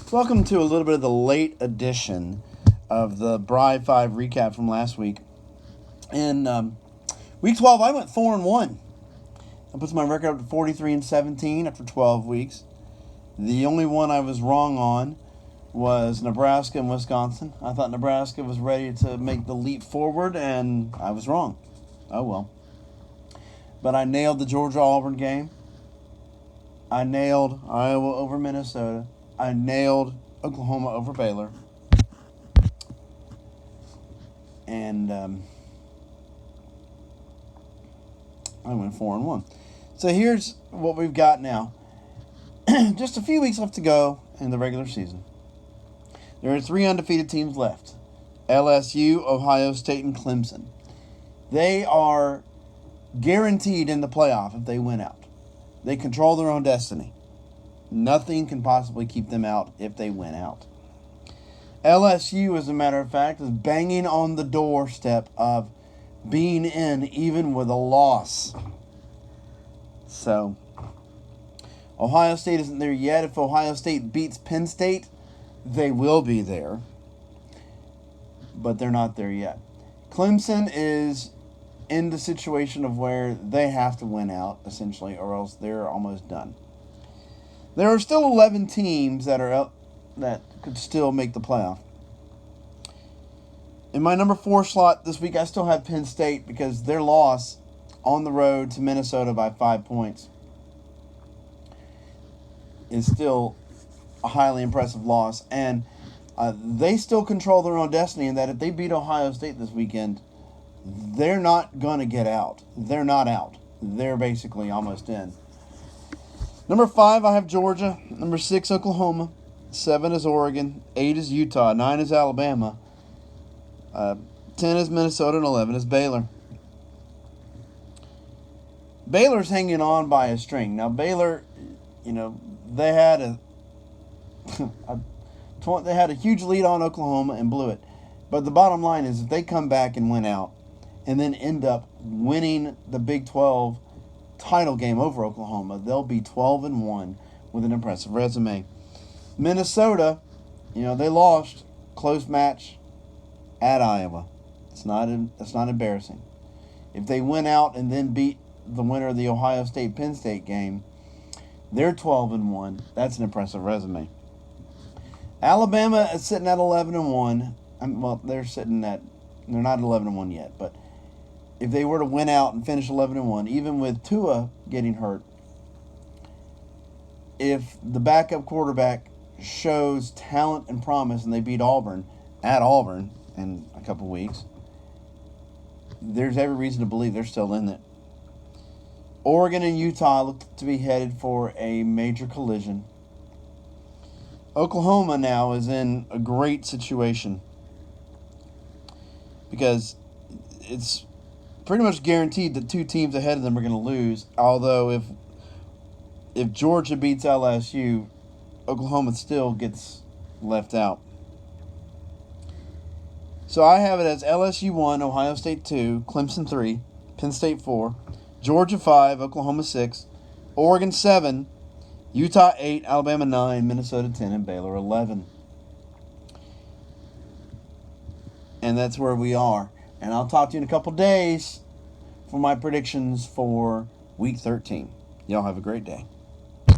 Welcome to a little bit of the late edition of the Bri 5 recap from last week. In week 12, I went 4-1. That puts my record up to 43-17 after 12 weeks. The only one I was wrong on was Nebraska and Wisconsin. I thought Nebraska was ready to make the leap forward, and I was wrong. Oh well. But I nailed the Georgia-Auburn game. I nailed Iowa over Minnesota. I nailed Oklahoma over Baylor. And I went 4-1. So here's what we've got now. Just a few weeks left to go in the regular season. There are 3 undefeated teams left. LSU, Ohio State, and Clemson. They are guaranteed in the playoff if they win out. They control their own destiny. Nothing can possibly keep them out if they win out. LSU, as a matter of fact, is banging on the doorstep of being in even with a loss. So, Ohio State isn't there yet. If Ohio State beats Penn State, they will be there. But they're not there yet. Clemson is in the situation of where they have to win out, essentially, or else they're almost done. There are still 11 teams that could still make the playoff. In my number 4 slot this week, I still have Penn State because their loss on the road to Minnesota by 5 points is still a highly impressive loss. And they still control their own destiny in that if they beat Ohio State this weekend, they're not going to get out. They're not out. They're basically almost in. Number 5, I have Georgia. Number 6, Oklahoma. 7 is Oregon. 8 is Utah. 9 is Alabama. 10 is Minnesota. And 11 is Baylor. Baylor's hanging on by a string. Now, Baylor, they had they had a huge lead on Oklahoma and blew it. But the bottom line is if they come back and win out and then end up winning the Big 12 title game over Oklahoma, they'll be 12-1 with an impressive resume. Minnesota, they lost close match at Iowa. It's not embarrassing. If they win out and then beat the winner of the Ohio State Penn State game, they're 12-1. That's an impressive resume. Alabama is sitting at 11-1. They're not 11-1 yet, but if they were to win out and finish 11-1, even with Tua getting hurt, if the backup quarterback shows talent and promise and they beat Auburn at Auburn in a couple weeks, there's every reason to believe they're still in it. Oregon and Utah look to be headed for a major collision. Oklahoma now is in a great situation because it's pretty much guaranteed that 2 teams ahead of them are going to lose. Although if Georgia beats LSU, Oklahoma still gets left out. So I have it as LSU 1, Ohio State 2, Clemson 3, Penn State 4, Georgia 5, Oklahoma 6, Oregon 7, Utah 8, Alabama 9, Minnesota 10, and Baylor 11. And that's where we are. And I'll talk to you in a couple days for my predictions for Week 13. Y'all have a great day.